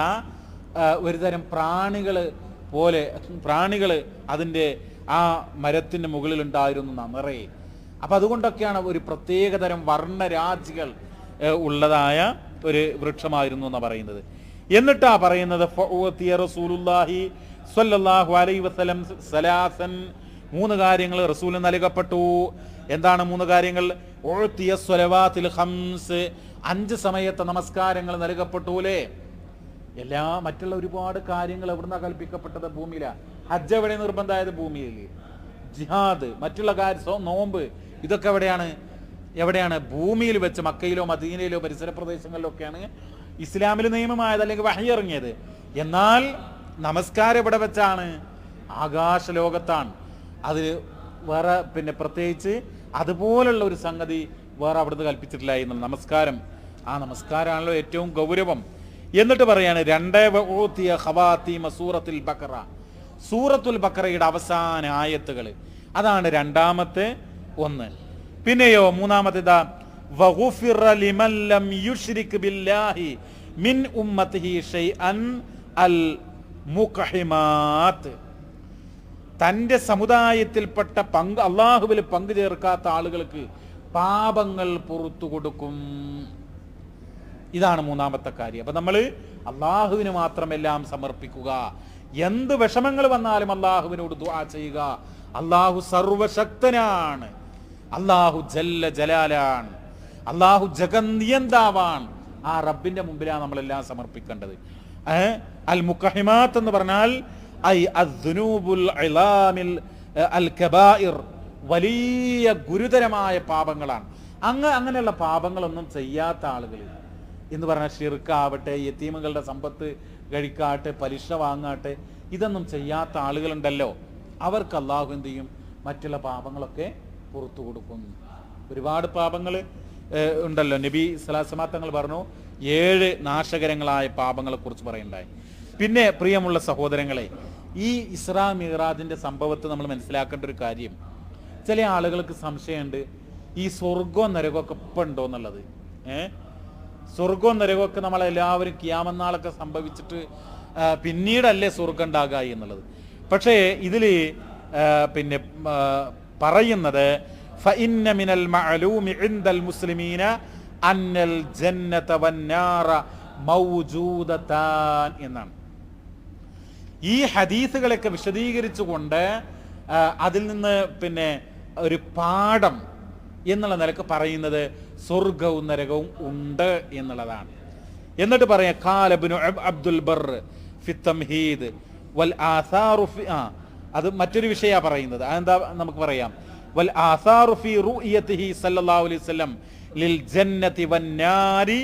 ഒരുതരം പ്രാണികൾ അതിൻ്റെ ആ മരത്തിൻ്റെ മുകളിലുണ്ടായിരുന്നു നിറയെ. അപ്പം അതുകൊണ്ടൊക്കെയാണ് ഒരു പ്രത്യേകതരം വർണ്ണരാജികൾ ഉള്ളതായ ഒരു വൃക്ഷമായിരുന്നു എന്നാണ് പറയുന്നത്. എന്നിട്ടാ പറയുന്നത് റസൂലുള്ളാഹി സ്വല്ലല്ലാഹു അലൈഹി വസല്ലം സലാസൻ, 3 കാര്യങ്ങൾ റസൂൽ നൽകപ്പെട്ടു. എന്താണ് 3 കാര്യങ്ങൾ? ഉഅ്തിയ സ്വലവാത്തിൽ ഖംസ്, 5 സമയത്തെ നമസ്കാരങ്ങൾ നൽകപ്പെട്ടൂലേ. മറ്റുള്ള ഒരുപാട് കാര്യങ്ങൾ എവിടുന്നാ കൽപ്പിക്കപ്പെട്ടത്? ഭൂമിയിലാണ്. ഹജ്ജ് എവിടെ നിർബന്ധമായത്? ഭൂമിയിൽ. ജിഹാദ്, മറ്റുള്ള കാര്യം, നോമ്പ്, ഇതൊക്കെ എവിടെയാണ്? ഭൂമിയിൽ വെച്ച്, മക്കയിലോ മദീനയിലോ പരിസര പ്രദേശങ്ങളിലോ ഒക്കെയാണ് ഇസ്ലാമിൽ നിയമമായത്, അല്ലെങ്കിൽ വഹി ഇറങ്ങിയത്. എന്നാൽ നമസ്കാരം എവിടെ വെച്ചാണ്? ആകാശ ലോകത്താണ്. അത് വേറെ പിന്നെ പ്രത്യേകിച്ച് അതുപോലുള്ള ഒരു സംഗതി വേറെ അവിടുന്ന് കൽപ്പിച്ചിട്ടില്ല എന്നുള്ള നമസ്കാരം. ആ നമസ്കാരമാണല്ലോ ഏറ്റവും ഗൗരവം. എന്നിട്ട് പറയാണ് 2 സൂറത്തുൽ ബഖറയുടെ അവസാന ആയത്തുകൾ, അതാണ് 2ാമത്തെ ഒന്ന്. പിന്നെയോ 3ാമത്തേതാ വഗുഫിറ ലിമൻ ലം യുശ്രിക് ബില്ലാഹി മിൻ ഉമ്മത്തിഹി ഷൈഅൻ അൽ മുഖഹിമാത്ത്, തൻ്റെ സമുദായത്തിൽപ്പെട്ട അള്ളാഹുവിൽ പങ്കു ചേർക്കാത്ത ആളുകൾക്ക് പാപങ്ങൾ പുറത്തു കൊടുക്കും. ഇതാണ് 3ാമത്തെ കാര്യം. അപ്പൊ നമ്മൾ അള്ളാഹുവിന് മാത്രമെല്ലാം സമർപ്പിക്കുക. എന്ത് വിഷമങ്ങൾ വന്നാലും അള്ളാഹുവിനോട് ദുആ ചെയ്യുക. അള്ളാഹു സർവശക്തനാണ്, അള്ളാഹു ജല്ല ജലാലാണ്, അള്ളാഹു ജഗന്നിയന്താവാൻ. ആ റബ്ബിന്റെ മുമ്പിലാണ് നമ്മളെല്ലാം സമർപ്പിക്കേണ്ടത്. അൽ മുഖഹിമാത്ത് എന്ന് പറഞ്ഞാൽ വലിയ ഗുരുതരമായ പാപങ്ങളാണ്. അങ്ങനെയുള്ള പാപങ്ങളൊന്നും ചെയ്യാത്ത ആളുകൾ എന്ന് പറഞ്ഞാൽ ഷിർക്കാവട്ടെ, യതീമുകളുടെ സമ്പത്ത് കഴിക്കാട്ടെ, പലിശ വാങ്ങാട്ടെ, ഇതൊന്നും ചെയ്യാത്ത ആളുകളുണ്ടല്ലോ, അവർക്ക് അള്ളാഹു എന്ത് ചെയ്യും? മറ്റുള്ള പാപങ്ങളൊക്കെ പുറത്തു കൊടുക്കും. ഒരുപാട് പാപങ്ങൾ ഉണ്ടല്ലോ. നബി സ്വല്ലല്ലാഹു അലൈഹി വസല്ലം തങ്ങൾ പറഞ്ഞു 7 നാശകരങ്ങളായ പാപങ്ങളെ കുറിച്ച് പറയുണ്ടായി. പിന്നെ പ്രിയമുള്ള സഹോദരങ്ങളെ, ഈ ഇസ്രാ മിഅ്റാജിന്റെ സംഭവത്തെ നമ്മൾ മനസ്സിലാക്കേണ്ട ഒരു കാര്യം, ചില ആളുകൾക്ക് സംശയമുണ്ട് ഈ സ്വർഗവും നരകമൊക്കെ ഇപ്പം ഉണ്ടോ എന്നുള്ളത്. സ്വർഗവും നരകമൊക്കെ നമ്മളെല്ലാവരും ഖിയാമത്ത് നാളൊക്കെ സംഭവിച്ചിട്ട് പിന്നീടല്ലേ സ്വർഗം ഉണ്ടാകുക എന്നുള്ളത്. പക്ഷേ ഇതിൽ പിന്നെ പറയുന്നത് ഫഇന്ന മിനൽ മഅലൂമി ഇൻദൽ മുസ്ലിമീന അന്നൽ ജന്നത വന്നാറ മൗജൂദതാൻ എന്നാണ്. ഈ ഹദീസുകളൊക്കെ വിശദീകരിച്ചുകൊണ്ട് അതിൽ നിന്ന് പിന്നെ ഒരു പാഠം എന്നുള്ള നിലക്ക് പറയുന്നത് സ്വർഗവും നരകവും ഉണ്ട് എന്നുള്ളതാണ്. എന്നിട്ട് പറയാം ഖാല ഇബ്നു അബ്ദുൽ ബർ ഫി തംഹീദ് വൽ ആസാറു ഫി അത് മറ്റൊരു വിഷയമാണ് പറയുന്നത്. അതെന്താ നമുക്ക് പറയാം. വൽ ആസാറു ഫി റുഅയതിഹി സല്ലല്ലാഹു അലൈഹി വസല്ലം ലിൽ ജന്നതി വന്നാരി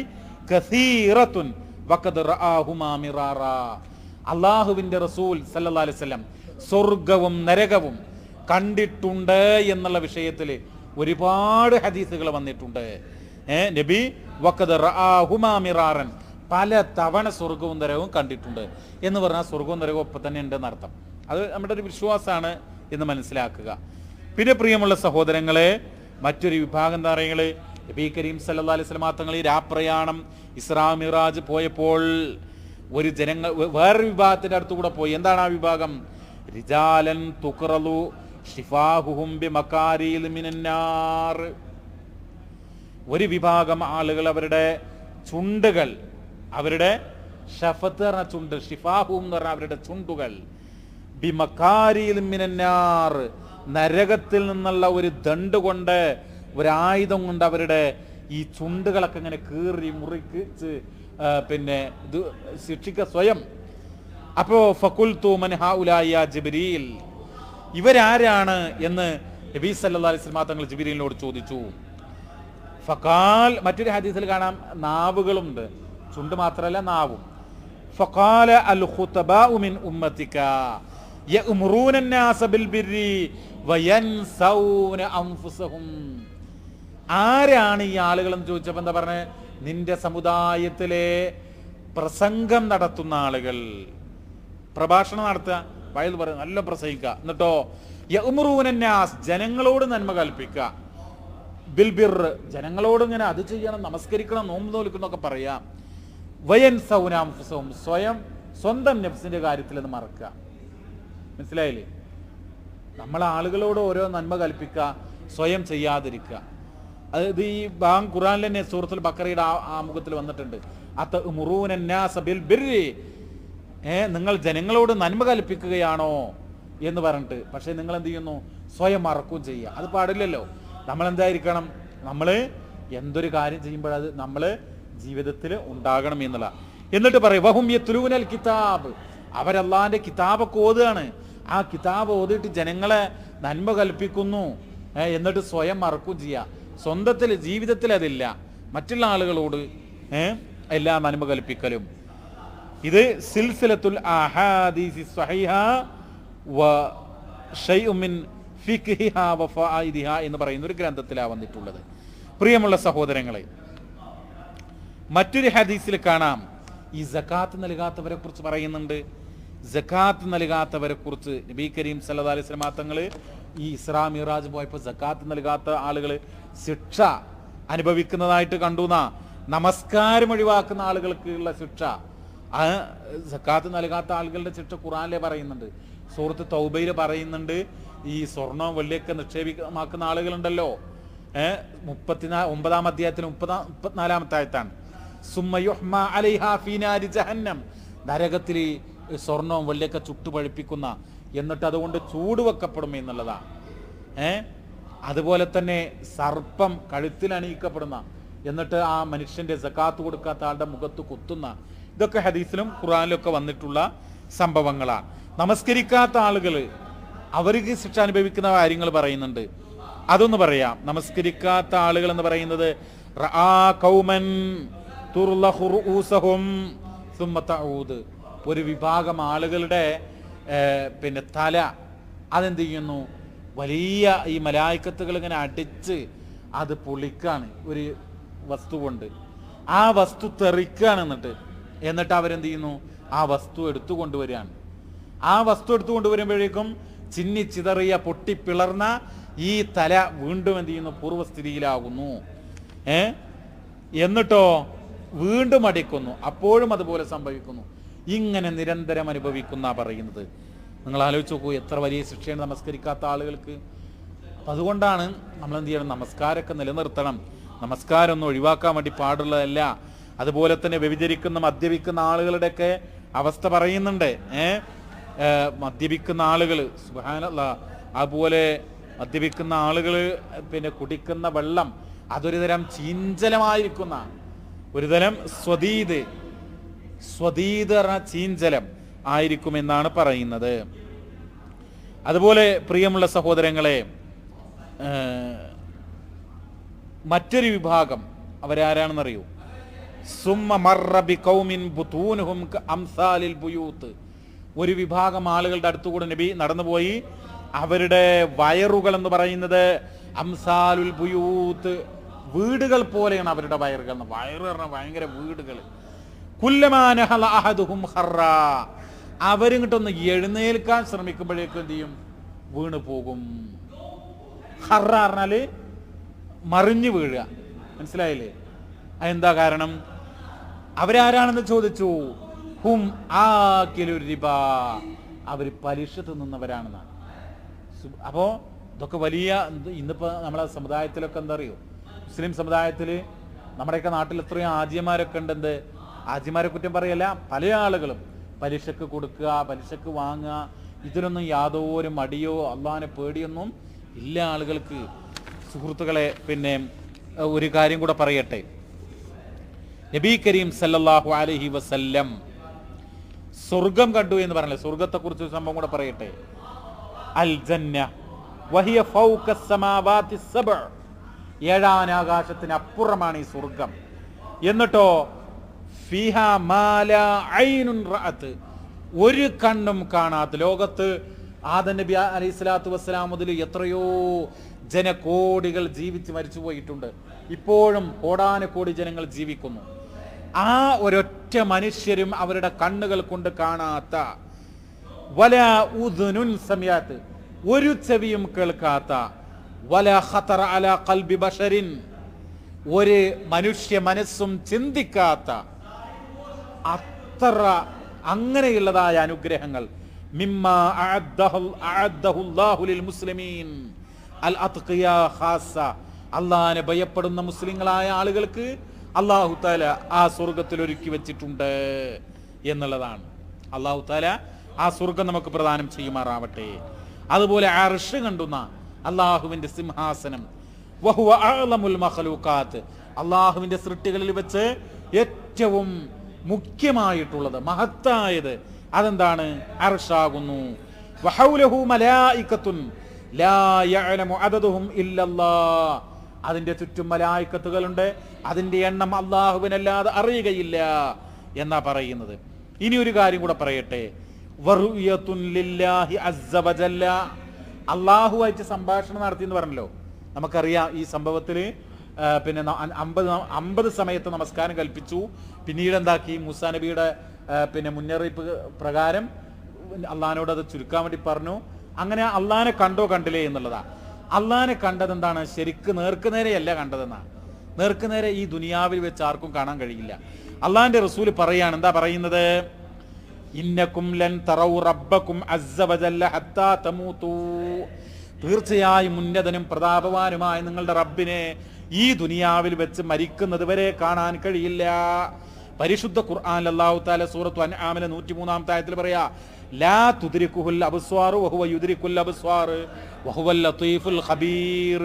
കസീറത്തുൻ വഖദ് റആഹുമാ മിറാറാ. അല്ലാഹുവിന്റെ റസൂൽ സല്ലല്ലാഹു അലൈഹി വസല്ലം സ്വർഗവും നരകവും കണ്ടിട്ടുണ്ട് എന്നുള്ള വിഷയത്തിൽ ഒരുപാട് ഹദീസുകൾ വന്നിട്ടുണ്ട്. നബി വഖദ് റആഹുമാ മിറാറൻ, പല തവണ സ്വർഗവും നരകവും കണ്ടിട്ടുണ്ട് എന്ന് പറഞ്ഞാൽ സ്വർഗവും നരകവും ഒപ്പം തന്നെ ഉണ്ടെന്ന് അർത്ഥം. അത് നമ്മുടെ ഒരു വിശ്വാസമാണ് എന്ന് മനസ്സിലാക്കുക. പിന്നെ പ്രിയമുള്ള സഹോദരങ്ങളെ, മറ്റൊരു വിഭാഗം എന്താ പറയുക, നബി കരീം സല്ലല്ലാഹു അലൈഹി വസല്ലം തങ്ങൾ ഈ രാപ്രയാണം ഇസ്രാ മിറാജ് പോയപ്പോൾ ഒരു വേറൊരു വിഭാഗത്തിന്റെ അടുത്തുകൂടെ പോയി. എന്താണ് ആ വിഭാഗം? റിജാലൻ തുഖറലു ഷിഫാഹുഹും ബിമകാരിൽ മിനന്നാർ. ഒരു വിഭാഗം ആളുകൾ അവരുടെ ചുണ്ടുകൾ, അവരുടെ ഷഫത്ത് പറഞ്ഞ ചുണ്ട്, ഷിഫാഹും എന്ന് പറഞ്ഞ അവരുടെ ചുണ്ടുകൾ, ബിമകാരിൽ മിനന്നാർ, നരകത്തിൽ നിന്നുള്ള ഒരു ദണ്ട് കൊണ്ട്, ഒരായുധം കൊണ്ട് അവരുടെ ഈ ചുണ്ടുകളൊക്കെ ഇങ്ങനെ കീറി മുറിച്ച് പിന്നെ ഇത് ശിക്ഷിക്ക സ്വയം. അപ്പോ ഫഖുൽതു മൻ ഹൗലാ യാ ജിബ്രീൽ, ഇവരാരാണ് എന്ന് നബി സല്ലല്ലാഹു അലൈഹി വസല്ലം തങ്ങൾ ജിബ്രീലിനോട് ചോദിച്ചു. ഫഖാൽ, മറ്റൊരു ഹദീസിൽ കാണാം നാവുകളുണ്ട്, ചുണ്ട് മാത്രമല്ല നാവും. ഫഖാല അൽ ഖുതബാഉ മിൻ ഉമ്മതിക യഅ്മുറൂന അന്നാസ ബിൽ ബിർരി വയൻസൗന അൻഫുസഹും. ആരാണ് ഈ ആളുകൾ എന്ന് ചോദിച്ചപ്പോൾ എന്താ പറഞ്ഞത്? നിന്റെ സമുദായത്തിലെ പ്രസംഗം നടത്തുന്ന ആളുകൾ, പ്രഭാഷണം നടത്തുക, വയത് പറയും, നല്ല പ്രസംഗിക്കുക, എന്നിട്ടോ യഅ്മുറൂന അന്നാസ്, ജനങ്ങളോട് നന്മ കൽപ്പിക്കുക, ബിൽ ബിർ, ജനങ്ങളോട് ഇങ്ങനെ അത് ചെയ്യണം, നമസ്കരിക്കണം, നോമ്പ് നോൽക്കുന്നൊക്കെ പറയാം, വയൻസൗന അൻഫുസഹും, സ്വന്തം നഫ്സിന്റെ കാര്യത്തിൽ അത് മറക്കുക. മനസ്സിലായില്ലേ? നമ്മൾ ആളുകളോട് ഓരോ നന്മ കൽപ്പിക്കുക, സ്വയം ചെയ്യാതിരിക്കുക. അത് ഈ ബാങ് ഖുർആനിൽ തന്നെ സൂറത്തുൽ ബഖറയുടെ ആമുഖത്തിൽ വന്നിട്ടുണ്ട്. അതഅ്മുറൂന അന്നാസ ബിൽ ബിർരി, നിങ്ങൾ ജനങ്ങളോട് നന്മ കൽപ്പിക്കുകയാണോ എന്ന് പറഞ്ഞിട്ട്, പക്ഷെ നിങ്ങൾ എന്ത് ചെയ്യുന്നു? സ്വയം മറക്കുകയും ചെയ്യുക. അത് പാടില്ലല്ലോ. നമ്മൾ എന്തായിരിക്കണം? നമ്മൾ എന്തൊരു കാര്യം ചെയ്യുമ്പോൾ അത് നമ്മൾ ജീവിതത്തിൽ ഉണ്ടാകണം എന്നുള്ള. എന്നിട്ട് പറയും വഹും യത്ലൂനൽ കിതാബ്, അവരല്ലാന്റെ കിതാബൊക്കെ ഓതുകയാണ്. ആ കിതാബ് ഓതിയിട്ട് ജനങ്ങളെ നന്മ കൽപ്പിക്കുന്നു, എന്നിട്ട് സ്വയം മറക്കുകയും ചെയ്യുക. സ്വന്തത്തിൽ ജീവിതത്തിൽ അതില്ല, മറ്റുള്ള ആളുകളോട് എല്ലാ നന്മ കൽപ്പിക്കലും. ഇത് സിൽസിലത്തുൽ അഹാദീസി സ്വഹീഹ വ ശൈഉ മിൻ ഫിഖ്ഹിഹ വ ഫആയിദിഹ എന്ന് പറയുന്ന ഒരു ഗ്രന്ഥത്തിലാണ് വന്നിട്ടുള്ളത്. പ്രിയമുള്ള സഹോദരങ്ങളെ, മറ്റൊരു ഹദീസിൽ കാണാം ഈ സകാത്ത് നൽകാത്തവരെ കുറിച്ച് പറയുന്നുണ്ട്. സകാത്ത് നൽകാത്തവരെ കുറിച്ച് നബി കരീം സല്ലല്ലാഹു അലൈഹി വസല്ലം തങ്ങൾ ഈ ഇസ്രാ മിറാജ് പോയപ്പോൾ സകാത്ത് നൽകാത്ത ആളുകൾ ശിക്ഷ അനുഭവിക്കുന്നതായിട്ട് കണ്ടുന്ന, നമസ്കാരം ഒഴിവാക്കുന്ന ആളുകൾക്ക് ഉള്ള ശിക്ഷ, സകാത്ത് നൽകാത്ത ആളുകളുടെ ശിക്ഷ ഖുർആനിലെ പറയുന്നുണ്ട്. സൂറത്ത് തൗബയിൽ പറയുന്നുണ്ട്. ഈ സ്വർണ്ണവും വെള്ളിയൊക്കെ നിക്ഷേപമാക്കുന്ന ആളുകളുണ്ടല്ലോ, 39 അധ്യായത്തിന് 34 ആയത്താണ്. സുമ്മ യുഹ്മ അലൈഹാ ഫീ നാരി ജഹന്നം, നരകത്തിൽ സ്വർണ്ണവും വെള്ളിയൊക്കെ ചുട്ടുപഴിപ്പിക്കുന്ന, എന്നിട്ട് അതുകൊണ്ട് ചൂടുവെക്കപ്പെടും എന്നുള്ളതാണ്. അതുപോലെ തന്നെ സർപ്പം കഴുത്തിൽ അണിയിക്കപ്പെടുന്ന, എന്നിട്ട് ആ മനുഷ്യന്റെ സകാത്ത് കൊടുക്കാത്ത ആളുടെ മുഖത്ത് കുത്തുന്ന, ഇതൊക്കെ ഹദീസിലും ഖുർആനിലും ഒക്കെ വന്നിട്ടുള്ള സംഭവങ്ങളാണ്. നമസ്കരിക്കാത്ത ആളുകൾ അവർക്ക് ശിക്ഷ അനുഭവിക്കുന്ന കാര്യങ്ങൾ പറയുന്നുണ്ട്. അതൊന്ന് പറയാം. നമസ്കരിക്കാത്ത ആളുകൾ എന്ന് പറയുന്നത് ഒരു വിഭാഗം ആളുകളുടെ പിന്നെ തല അതെന്ത് ചെയ്യുന്നു? വലിയ ഈ മലായിക്കത്തുകൾ ഇങ്ങനെ അടിച്ച് അത് പൊളിക്കാണ് ഒരു വസ്തു കൊണ്ട്. ആ വസ്തു തെറിക്കാണ്. എന്നിട്ട് അവരെന്ത് ചെയ്യുന്നു? ആ വസ്തു എടുത്തു കൊണ്ടുവരികയാണ്. ആ വസ്തു എടുത്തു കൊണ്ടുവരുമ്പോഴേക്കും ചിന്നി ചിതറിയ പൊട്ടിപ്പിളർന്ന ഈ തല വീണ്ടും എന്ത് ചെയ്യുന്നു? പൂർവ്വസ്ഥിതിയിലാകുന്നു. എന്നിട്ടോ വീണ്ടും അടിക്കുന്നു, അപ്പോഴും അതുപോലെ സംഭവിക്കുന്നു. ഇങ്ങനെ നിരന്തരം അനുഭവിക്കുന്ന പറയുന്നത്. നിങ്ങൾ ആലോചിച്ച് നോക്കൂ, എത്ര വലിയ ശിക്ഷയാണ് നമസ്കരിക്കാത്ത ആളുകൾക്ക്. അപ്പം അതുകൊണ്ടാണ് നമ്മൾ എന്ത് ചെയ്യണം, നമസ്കാരമൊക്കെ നിലനിർത്തണം. നമസ്കാരം ഒന്നും ഒഴിവാക്കാൻ വേണ്ടി പാടുള്ളതല്ല. അതുപോലെ തന്നെ വ്യഭിചരിക്കുന്ന മദ്യപിക്കുന്ന ആളുകളുടെയൊക്കെ അവസ്ഥ പറയുന്നുണ്ട്. മദ്യപിക്കുന്ന ആളുകൾ സുബ്ഹാനല്ലാഹ്, അതുപോലെ മദ്യപിക്കുന്ന ആളുകൾ പിന്നെ കുടിക്കുന്ന വെള്ളം അതൊരു തരം ചീഞ്ചലമായിരിക്കുന്ന ഒരുതരം സ്വദീദ് ചീഞ്ചലം ആയിരിക്കുമെന്നാണ് പറയുന്നത്. അതുപോലെ പ്രിയമുള്ള സഹോദരങ്ങളെ, മറ്റൊരു വിഭാഗം അവരാരാണെന്നറിയൂ? സുമ്മ മർറ ബിഖൗമിൻ ബുതൂനുഹും കഅംസാലിൽ ബുയൂത്ത്. ഒരു വിഭാഗം ആളുകളുടെ അടുത്തുകൂടെ നബി നടന്നുപോയി. അവരുടെ വയറുകൾ എന്ന് പറയുന്നത് അംസാലുൽ ബുയൂത്ത്, വീടുകൾ പോലെയാണ് അവരുടെ വയറുകൾ. വയറ് പറഞ്ഞാൽ ഭയങ്കര വീടുകൾ. കുല്ലമാ നഹല അഹദുഹും ഖറ, അവരിങ്ങോട്ടൊന്ന് എഴുന്നേൽക്കാൻ ശ്രമിക്കുമ്പോഴേക്കും എന്ത് ചെയ്യും? വീണ് പോകും. ഖറ പറഞ്ഞാല് മറിഞ്ഞു വീഴുക. മനസ്സിലായില്ലേ? അതെന്താ കാരണം? അവരാരാണെന്ന് ചോദിച്ചു. ഹും ആകിലുർ റിബാ, അവർ പലിശ തിന്നുന്നവരാണെന്നാണ്. അപ്പോൾ ഇതൊക്കെ വലിയ, ഇന്നിപ്പോൾ നമ്മളെ സമുദായത്തിലൊക്കെ എന്താ അറിയോ, മുസ്ലിം സമുദായത്തിൽ നമ്മുടെയൊക്കെ നാട്ടിൽ എത്രയും ആജിമാരൊക്കെ ഉണ്ട്. എന്ത് ആജിമാരെ കുറ്റം പറയല്ല, പല ആളുകളും പലിശക്ക് കൊടുക്കുക, പലിശക്ക് വാങ്ങുക, ഇതിനൊന്നും യാതൊരു മടിയോ അള്ളാഹിനെ പേടിയൊന്നും ഇല്ല ആളുകൾക്ക്. സുഹൃത്തുക്കളെ, പിന്നെ ഒരു കാര്യം കൂടെ പറയട്ടെ. നബി കരീം സല്ലല്ലാഹു അലൈഹി വസല്ലം സ്വർഗം കണ്ടു എന്ന് പറഞ്ഞല്ലേ, സ്വർഗത്തെക്കുറിച്ച് ഒരു സംഭവം കൂടെ പറയട്ടെ. അൽ ജന്ന വഹിയ ഫൗക സമാവാതി സബ്, ഏഴാനാകാശത്തിന് അപ്പുറമാണ് ഈ സ്വർഗം. എന്നിട്ടോ ഫിഹാ മാല ഐനുൻ റഅത്ത്, ഒരു കണ്ണും കാണാത്ത, ലോകത്ത് ആദം നബി അലൈഹി സ്വലാത്തു വസ്സലാം മുതൽ എത്രയോ ജനകോടികൾ ജീവിച്ച് മരിച്ചു പോയിട്ടുണ്ട്. ഇപ്പോഴും കോടാനുകോടി ജനങ്ങൾ ജീവിക്കുന്നു. ആ ഒരൊറ്റ മനുഷ്യരും അവരുടെ കണ്ണുകൾ കൊണ്ട് കാണാത്ത, വല ഉദുനുൻ സമയാത്ത്, ഒരു ചെവിയും കേൾക്കാത്ത, വല ഖതറ അലാ ഖൽബി ബശരിൻ, ഒരു മനുഷ്യ മനസ്സും ചിന്തിക്കാത്ത അത്ര അങ്ങനെയുള്ളതായ അനുഗ്രഹങ്ങൾ. മിമ്മാ അഅദ്ദഹുല്ലാഹു ലിൽ മുസ്ലിമീൻ അൽ അത്ഖിയാ ഖാസ, അള്ളാഹിനെ ഭയപ്പെടുന്ന മുസ്ലിങ്ങളായ ആളുകൾക്ക് അല്ലാഹു തആല ആ സ്വർഗത്തിൽ ഒരുക്കി വെച്ചിട്ടുണ്ട് എന്നുള്ളതാണ്. അല്ലാഹു തആല ആ സ്വർഗം നമുക്ക് പ്രദാനം ചെയ്യുമാറാവട്ടെ. അതുപോലെ അർശ് കണ്ടുന്ന അള്ളാഹുവിന്റെ സിംഹാസനം, വഹുവ അഅ്ലമുൽ മഖ്ലൂഖാത്ത്, അള്ളാഹുവിന്റെ സൃഷ്ടികളിൽ വെച്ച് ഏറ്റവും മുഖ്യമായിട്ടുള്ളത്, മഹത്തായത് അതെന്താണ്? അർശാകുന്നു. വഹൗലഹു മലായികത്തുൻ ലാ യഅലമു അദദുഹും ഇല്ലല്ലാഹ്, അതിന്റെ ചുറ്റും മലായികത്തുകളുണ്ട്, അതിന്റെ എണ്ണം അള്ളാഹുവിനല്ലാതെ അറിയുകയില്ല എന്നാ പറയുന്നത്. ഇനി ഒരു കാര്യം കൂടെ പറയട്ടെ. വറുയത്തുൻ ലില്ലാഹി അസ്സ വജല്ല, അള്ളാഹുവായിട്ട് സംഭാഷണം നടത്തി എന്ന് പറഞ്ഞല്ലോ. നമുക്കറിയാം ഈ സംഭവത്തിൽ പിന്നെ 50 സമയത്ത് നമസ്കാരം കൽപ്പിച്ചു. പിന്നീട് എന്താക്കി? മൂസാ നബിയുടെ പിന്നെ മുന്നറിയിപ്പ് പ്രകാരം അള്ളാഹിനോട് അത് ചുരുക്കാൻ വേണ്ടി പറഞ്ഞു. അങ്ങനെ അള്ളാഹിനെ കണ്ടോ കണ്ടില്ലേ എന്നുള്ളതാ. അള്ളാഹിനെ കണ്ടത് എന്താണ്? ശരിക്ക് നേർക്കുനേരെയല്ല കണ്ടതെന്നാണ്. നേർക്കുനേരെ ഈ ദുനിയാവിൽ വെച്ച് ആർക്കും കാണാൻ കഴിയില്ല. അള്ളാഹിന്റെ റസൂൽ പറയാണ്, എന്താ പറയുന്നത്? ഇന്നകും ലൻ തറൗ റബ്ബകും അസ്സ വജല്ല ഹത്താ തമൂതു, തീർച്ചയായും ഉന്നതനും പ്രതാപവാനുമായ നിങ്ങളുടെ റബ്ബിനെ ഈ ദുനിയാവിൽ വെച്ച് മരിക്കുന്നത് വരെ കാണാൻ കഴിയില്ല. പരിശുദ്ധ ഖുർആനിൽ അല്ലാഹു തആല സൂറത്തു അൻആമിലെ 103-ാമത്തെ ആയത്തിൽ പറയാ, ലാ തുദ്രികുൽ അബ്സ്വാർ വഹുവ യുദ്രികുൽ അബ്സ്വാർ വഹുവൽ ലത്തീഫുൽ ഖബീർ,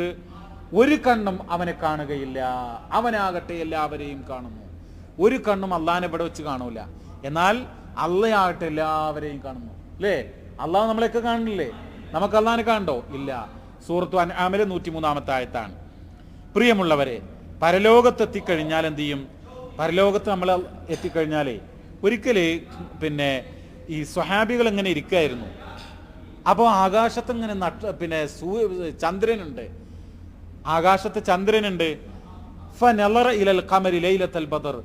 ഒരു കണ്ണും അവനെ കാണുകയില്ല, അവനാകട്ടെ എല്ലാവരെയും കാണുന്നു. ഒരു കണ്ണും അള്ളാഹിനെ ഇവിടെ വെച്ച് കാണൂല, എന്നാൽ അള്ളയാകട്ടെ എല്ലാവരെയും കാണുന്നു. അല്ലേ? അള്ളാഹു നമ്മളെയൊക്കെ കാണുന്നില്ലേ? നമുക്ക് അള്ളാഹിനെ കാണണ്ടോ? ഇല്ല. സൂറത്തു അൻആമിലെ 103-ാമത്തെ ആയത്താണ്. പ്രിയമുള്ളവരെ, പരലോകത്തെത്തിക്കഴിഞ്ഞാൽ എന്ത് ചെയ്യും? പരലോകത്ത് നമ്മൾ എത്തിക്കഴിഞ്ഞാലേ ഒരിക്കലേ പിന്നെ ഈ സ്വഹാബികൾ എങ്ങനെ ഇരിക്കായിരുന്നു. അപ്പോൾ ആകാശത്ത് ഇങ്ങനെ പിന്നെ ചന്ദ്രനുണ്ട്, ആകാശത്ത് ചന്ദ്രനുണ്ട്. ഫനളറ ഇലൽ ഖമരി ലൈലത്തുൽ ബദർ,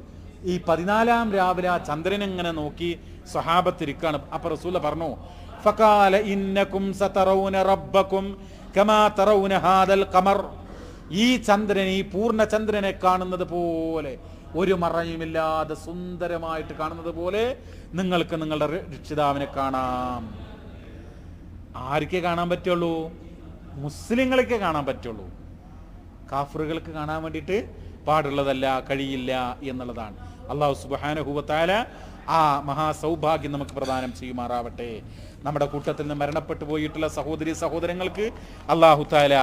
ഈ 14-ാം രാവിലെ ആ ചന്ദ്രൻ ഇങ്ങനെ നോക്കി സ്വഹാബത്തിരിക്കാണ്. അപ്പോൾ റസൂൽ പറഞ്ഞു, ഫഖാല ഇന്നകും സതറൗന റബ്ബകും കമാ തറൗന ഹാദൽ ഖമർ, ഈ ചന്ദ്രൻ, ഈ പൂർണ്ണ ചന്ദ്രനെ കാണുന്നത് പോലെ ഒരു മറയുമില്ലാതെ സുന്ദരമായിട്ട് കാണുന്നത് പോലെ നിങ്ങൾക്ക് നിങ്ങളുടെ രക്ഷിതാവിനെ കാണാം. ആർക്കേ കാണാൻ പറ്റുള്ളൂ? മുസ്ലിങ്ങൾക്ക് കാണാൻ പറ്റുള്ളൂ. കാഫറുകൾക്ക് കാണാൻ വേണ്ടിയിട്ട് പാടുള്ളതല്ല, കഴിയില്ല എന്നുള്ളതാണ്. അല്ലാഹു സുബ്ഹാനഹു വ തആല ആ മഹാസൗഭാഗ്യം നമുക്ക് പ്രദാനം ചെയ്യുമാറാവട്ടെ. നമ്മുടെ കൂട്ടത്തിൽ നിന്ന് മരണപ്പെട്ടു പോയിട്ടുള്ള സഹോദരി സഹോദരങ്ങൾക്ക് അല്ലാഹു തആല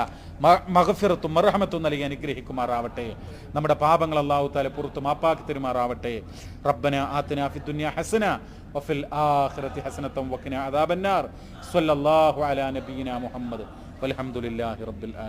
മഗ്ഫിറത്തും മർഹമത്തും നൽകി അനുഗ്രഹിക്കുമാറാവട്ടെ. നമ്മുടെ പാപങ്ങൾ അല്ലാഹു തആല പുറത്തു മാപ്പാക്കി തരുമാറാവട്ടെ. റബ്ബന ആതിനാ ഫിദ്ദുനിയ ഹസന വഫിൽ ആഖിറതി ഹസനതൻ വഖിനാ അദാബന്നാർ. സ്വല്ലല്ലാഹു അലാ നബിയിനാ മുഹമ്മദ് വൽഹംദുലില്ലാഹി റബ്ബിൽ ആലമീൻ.